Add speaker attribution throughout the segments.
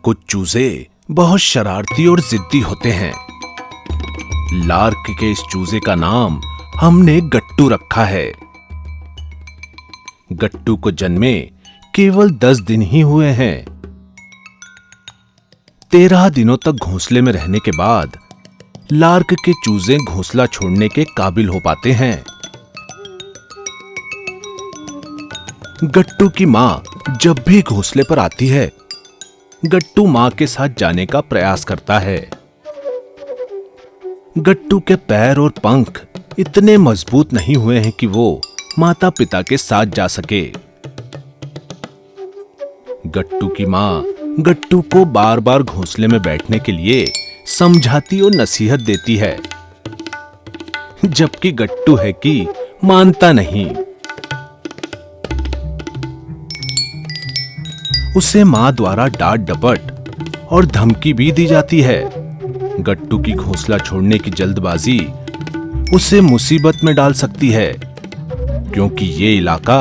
Speaker 1: कुछ चूजे बहुत शरारती और जिद्दी होते हैं। लार्क के इस चूजे का नाम हमने गट्टू रखा है। गट्टू को जन्मे केवल 10 दिन ही हुए हैं। 13 दिनों तक घोंसले में रहने के बाद लार्क के चूजे घोंसला छोड़ने के काबिल हो पाते हैं। गट्टू की मां जब भी घोंसले पर आती है, गट्टू मां के साथ जाने का प्रयास करता है। गट्टू के पैर और पंख इतने मजबूत नहीं हुए हैं कि वो माता पिता के साथ जा सके। गट्टू की मां गट्टू को बार बार घोंसले में बैठने के लिए समझाती और नसीहत देती है, जबकि गट्टू है कि मानता नहीं। उसे मां द्वारा डांट डपट और धमकी भी दी जाती है। गट्टू की घोंसला छोड़ने की जल्दबाजी उसे मुसीबत में डाल सकती है, क्योंकि ये इलाका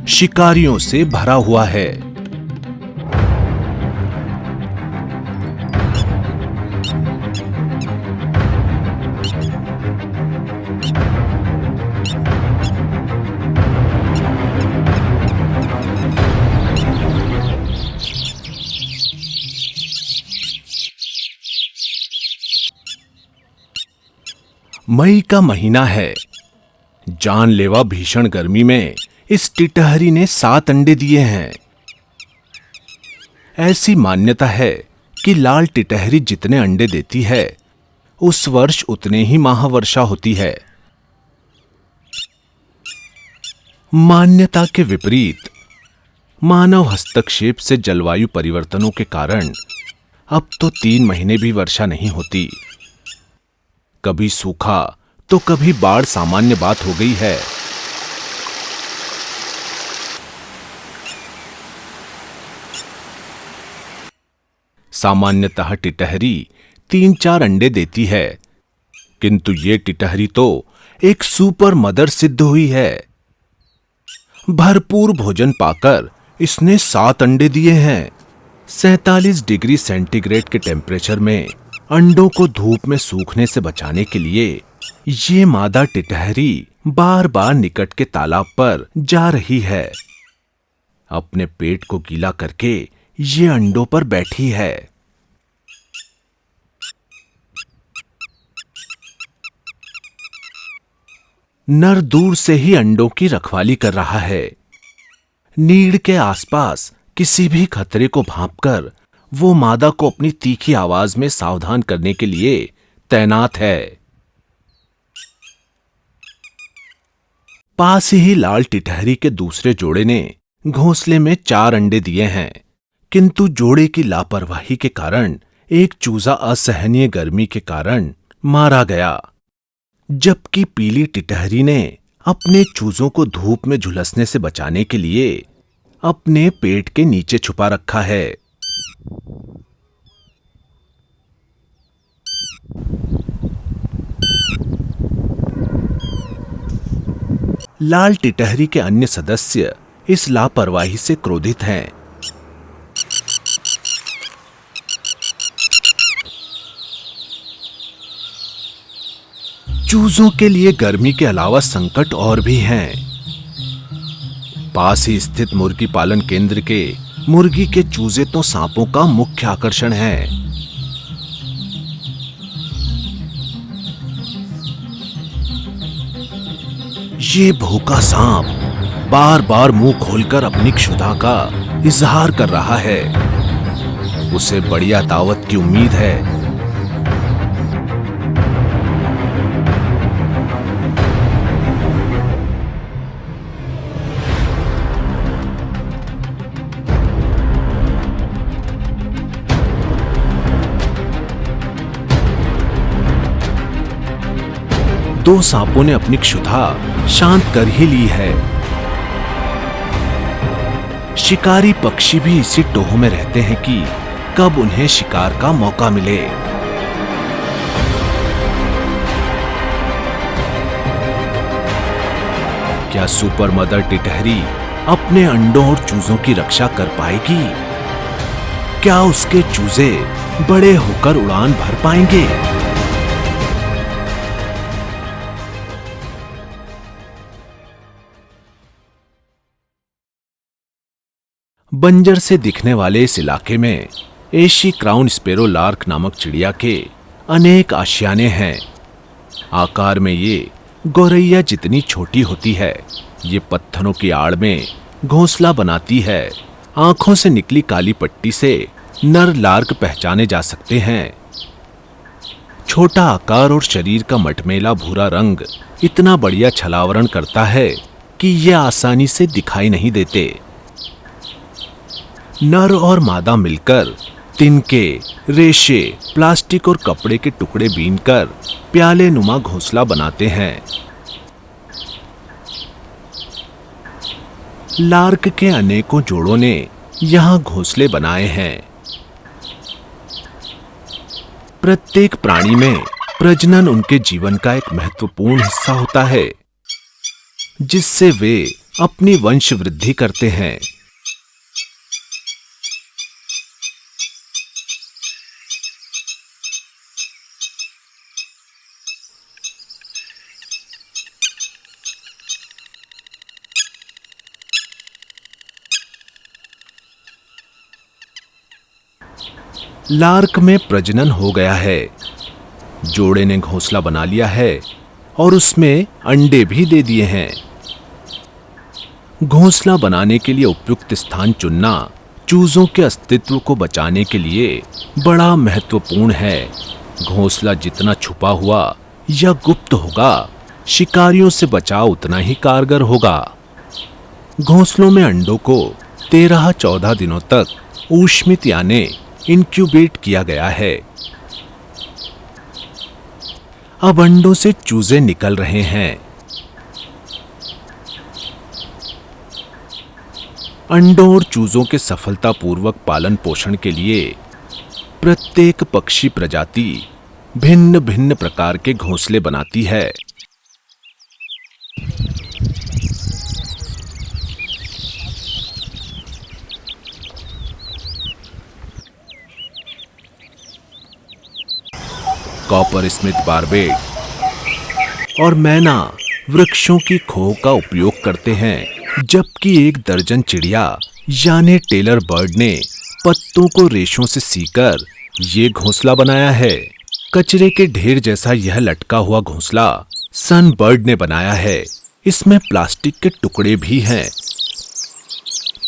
Speaker 1: शिकारियों से भरा हुआ है। मई का महीना है। जानलेवा भीषण गर्मी में इस टिटहरी ने 7 अंडे दिए हैं। ऐसी मान्यता है कि लाल टिटहरी जितने अंडे देती है, उस वर्ष उतने ही महावर्षा होती है। मान्यता के विपरीत मानव हस्तक्षेप से जलवायु परिवर्तनों के कारण अब तो 3 महीने भी वर्षा नहीं होती। कभी सूखा तो कभी बाढ़ सामान्य बात हो गई है। सामान्यतः टिटहरी 3-4 अंडे देती है, किंतु ये टिटहरी तो एक सुपर मदर सिद्ध हुई है। भरपूर भोजन पाकर इसने 7 अंडे दिए हैं। 47 डिग्री सेंटीग्रेड के टेम्परेचर में अंडों को धूप में सूखने से बचाने के लिए ये मादा टिटहरी बार बार निकट के तालाब पर जा रही है। अपने पेट को गीला करके ये अंडों पर बैठी है। नर दूर से ही अंडों की रखवाली कर रहा है। नीड के आसपास किसी भी खतरे को भांपकर वो मादा को अपनी तीखी आवाज में सावधान करने के लिए तैनात है। पास ही लाल टिटहरी के दूसरे जोड़े ने घोंसले में 4 अंडे दिए हैं, किंतु जोड़े की लापरवाही के कारण एक चूजा असहनीय गर्मी के कारण मारा गया, जबकि पीली टिटहरी ने अपने चूजों को धूप में झुलसने से बचाने के लिए अपने पेट के नीचे छुपा रखा है। लाल टिटहरी के अन्य सदस्य इस लापरवाही से क्रोधित हैं। चूजों के लिए गर्मी के अलावा संकट और भी हैं। पास ही स्थित मुर्गी पालन केंद्र के मुर्गी के चूजे तो सांपों का मुख्य आकर्षण है। ये भूखा सांप बार बार मुंह खोलकर अपनी क्षुधा का इजहार कर रहा है। उसे बढ़िया दावत की उम्मीद है। दो सांपों ने अपनी क्षुधा शांत कर ही ली है। शिकारी पक्षी भी इसी टोह में रहते हैं कि कब उन्हें शिकार का मौका मिले। क्या सुपर मदर टिटहरी अपने अंडों और चूजों की रक्षा कर पाएगी? क्या उसके चूजे बड़े होकर उड़ान भर पाएंगे? बंजर से दिखने वाले इस इलाके में एशी क्राउन स्पैरो लार्क नामक चिड़िया के अनेक आशियाने हैं। आकार में ये गौरैया जितनी छोटी होती है। ये पत्थरों की आड़ में घोंसला बनाती है। आंखों से निकली काली पट्टी से नर लार्क पहचाने जा सकते हैं। छोटा आकार और शरीर का मटमैला भूरा रंग इतना बढ़िया छलावरण करता है कि ये आसानी से दिखाई नहीं देते। नर और मादा मिलकर तिनके, रेशे, प्लास्टिक और कपड़े के टुकड़े बीनकर प्याले नुमा घोंसला बनाते हैं। लार्क के अनेकों जोड़ों ने यहां घोंसले बनाए हैं। प्रत्येक प्राणी में प्रजनन उनके जीवन का एक महत्वपूर्ण हिस्सा होता है, जिससे वे अपनी वंश वृद्धि करते हैं। लार्क में प्रजनन हो गया है। जोड़े ने घोंसला बना लिया है और उसमें अंडे भी दे दिए हैं। घोंसला बनाने के लिए उपयुक्त स्थान चुनना चूजों के अस्तित्व को बचाने के लिए बड़ा महत्वपूर्ण है। घोंसला जितना छुपा हुआ या गुप्त होगा, शिकारियों से बचाव उतना ही कारगर होगा। घोंसलों में अंडों को 13-14 दिनों तक ऊष्मित यानी इंक्यूबेट किया गया है। अब अंडों से चूजे निकल रहे हैं। अंडों और चूजों के सफलतापूर्वक पालन पोषण के लिए प्रत्येक पक्षी प्रजाति भिन्न भिन्न प्रकार के घोंसले बनाती है। कॉपर स्मिथ बार्बेट और मैना वृक्षों की खोह का उपयोग करते हैं, जबकि 1 दर्जन चिड़िया यानी टेलर बर्ड ने पत्तों को रेशों से सीकर ये घोंसला बनाया है। कचरे के ढेर जैसा यह लटका हुआ घोंसला सन बर्ड ने बनाया है। इसमें प्लास्टिक के टुकड़े भी हैं।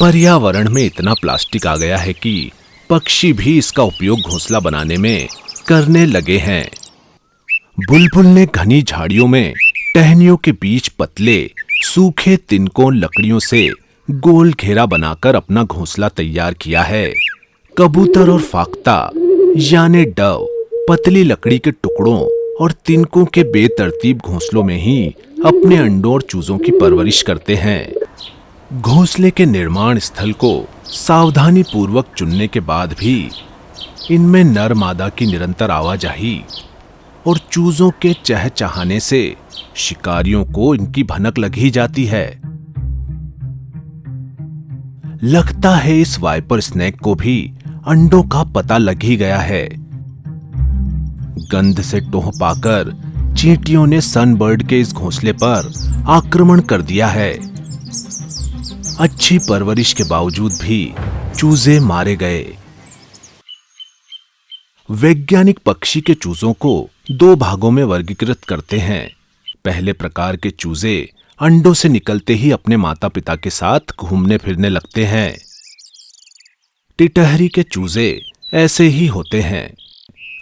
Speaker 1: पर्यावरण में इतना प्लास्टिक आ गया है कि पक्षी भी इसका उपयोग घोंसला बनाने में करने लगे हैं। बुलबुल ने घनी झाड़ियों में टहनियों के बीच पतले सूखे तिनकों लकड़ियों से गोल घेरा बनाकर अपना घोंसला तैयार किया है। कबूतर और फाख्ता यानी डव पतली लकड़ी के टुकड़ों और तिनकों के बेतरतीब घोंसलों में ही अपने अंडों और चूजों की परवरिश करते हैं। घोंसले के निर्माण स्थल को सावधानी पूर्वक चुनने के बाद भी इनमें नर मादा की निरंतर आवाजाही और चूजों के चहचहाने से शिकारियों को इनकी भनक लग ही जाती है। लगता है इस वाइपर स्नेक को भी अंडों का पता लग ही गया है। गंध से टोह पाकर चींटियों ने सनबर्ड के इस घोंसले पर आक्रमण कर दिया है। अच्छी परवरिश के बावजूद भी चूजे मारे गए। वैज्ञानिक पक्षी के चूजों को 2 भागों में वर्गीकृत करते हैं। पहले प्रकार के चूजे अंडों से निकलते ही अपने माता पिता के साथ घूमने फिरने लगते हैं। टिटहरी के चूजे ऐसे ही होते हैं।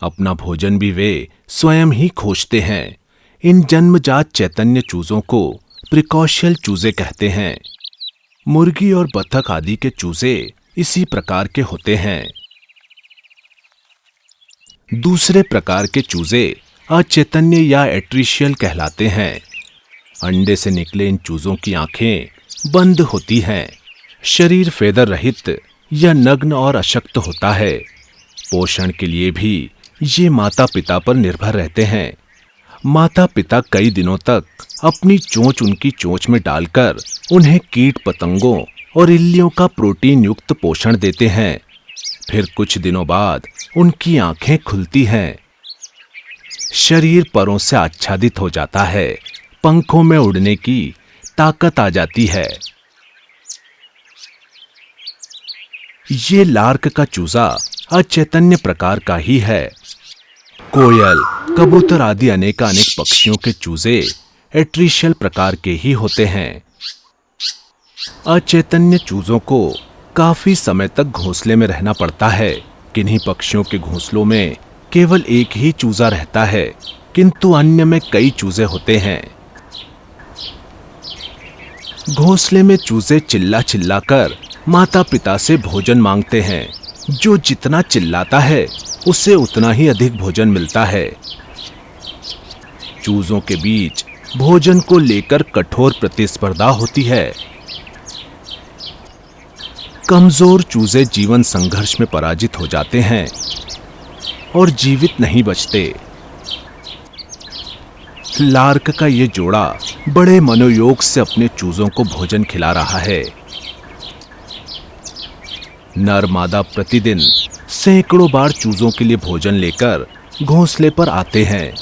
Speaker 1: अपना भोजन भी वे स्वयं ही खोजते हैं। इन जन्मजात चैतन्य चूजों को प्रिकॉशियल चूजे कहते हैं। मुर्गी और बतख आदि के चूजे इसी प्रकार के होते हैं। दूसरे प्रकार के चूजे अचैतन्य या एट्रिशियल कहलाते हैं। अंडे से निकले इन चूजों की आंखें बंद होती हैं। शरीर फेदर रहित या नग्न और अशक्त होता है। पोषण के लिए भी ये माता पिता पर निर्भर रहते हैं। माता पिता कई दिनों तक अपनी चोंच उनकी चोंच में डालकर उन्हें कीट पतंगों और इल्लियों का प्रोटीन युक्त पोषण देते हैं। फिर कुछ दिनों बाद उनकी आंखें खुलती हैं। शरीर परों से आच्छादित हो जाता है, पंखों में उड़ने की ताकत आ जाती है। ये लार्क का चूजा अचैतन्य प्रकार का ही है। कोयल, कबूतर आदि अनेकानेक पक्षियों के चूजे एट्रिशियल प्रकार के ही होते हैं। अचैतन्य चूजों को काफी समय तक घोंसले में रहना पड़ता है। किन्हीं पक्षियों के घोंसलों में केवल एक ही चूजा रहता है, किंतु अन्य में कई चूजे होते हैं। घोंसले में चूजे चिल्ला चिल्ला कर माता पिता से भोजन मांगते हैं। जो जितना चिल्लाता है उसे उतना ही अधिक भोजन मिलता है। चूजों के बीच भोजन को लेकर कठोर प्रतिस्पर्धा होती है। कमजोर चूजे जीवन संघर्ष में पराजित हो जाते हैं और जीवित नहीं बचते। लार्क का ये जोड़ा बड़े मनोयोग से अपने चूजों को भोजन खिला रहा है। नर मादा प्रतिदिन सैकड़ों बार चूजों के लिए भोजन लेकर घोंसले पर आते हैं,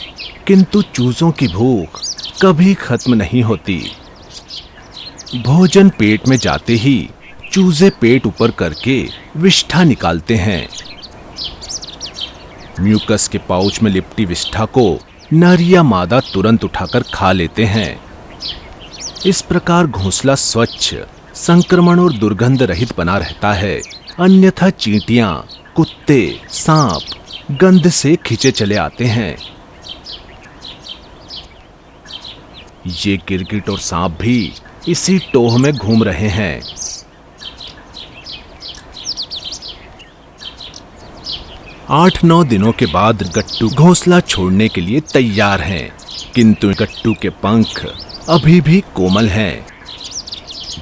Speaker 1: किंतु चूजों की भूख कभी खत्म नहीं होती। भोजन पेट में जाते ही चूजे पेट ऊपर करके विष्ठा निकालते हैं। म्यूकस के पाउच में लिपटी विष्ठा को नर या मादा तुरंत उठाकर खा लेते हैं। इस प्रकार घोंसला स्वच्छ, संक्रमण और दुर्गंध रहित बना रहता है। अन्यथा चींटियां, कुत्ते, सांप गंध से खींचे चले आते हैं। ये गिरगिट और सांप भी इसी टोह में घूम रहे हैं। आठ 9 दिनों के बाद गट्टू घोंसला छोड़ने के लिए तैयार हैं, किंतु गट्टू के पंख अभी भी कोमल हैं।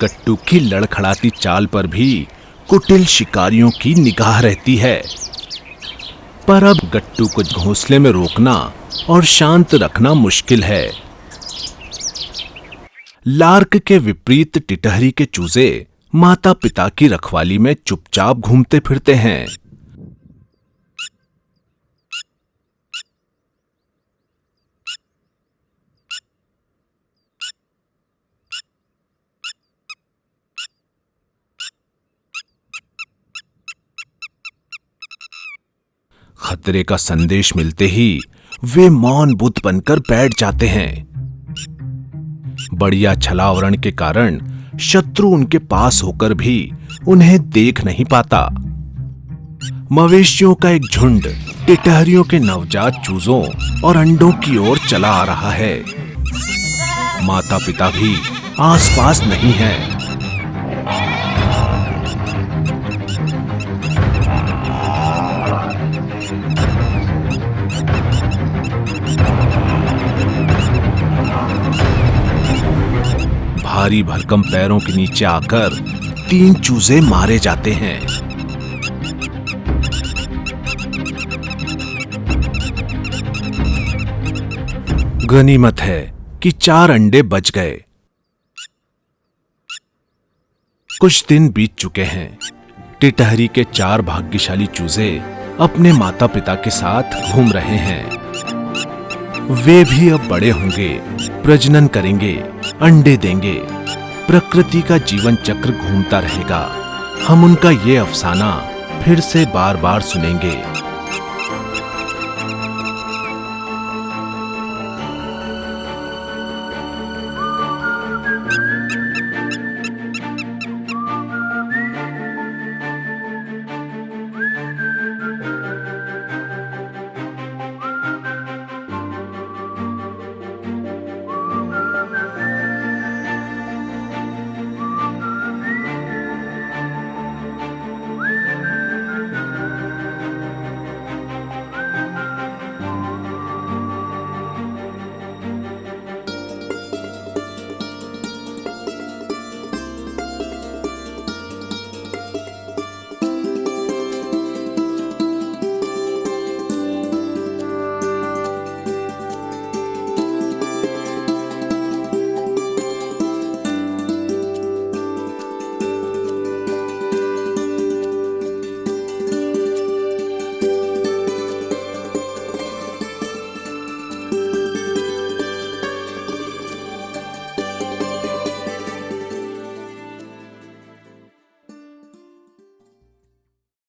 Speaker 1: गट्टू की लड़खड़ाती चाल पर भी कुटिल शिकारियों की निगाह रहती है। पर अब गट्टू को घोंसले में रोकना और शांत रखना मुश्किल है। लार्क के विपरीत टिटहरी के चूजे माता पिता की रखवाली में चुपचाप घूमते फिरते हैं। खतरे का संदेश मिलते ही वे मौन बुद्ध बनकर बैठ जाते हैं। बढ़िया छलावरण के कारण शत्रु उनके पास होकर भी उन्हें देख नहीं पाता। मवेशियों का एक झुंड टिटहरियों के नवजात चूजों और अंडों की ओर चला आ रहा है। माता पिता भी आसपास नहीं हैं। भारी भरकम पैरों के नीचे आकर 3 चूजे मारे जाते हैं। गनीमत है कि 4 अंडे बच गए। कुछ दिन बीत चुके हैं। टिटहरी के 4 भाग्यशाली चूजे अपने माता पिता के साथ घूम रहे हैं। वे भी अब बड़े होंगे, प्रजनन करेंगे, अंडे देंगे। प्रकृति का जीवन चक्र घूमता रहेगा। हम उनका ये अफसाना फिर से बार बार सुनेंगे।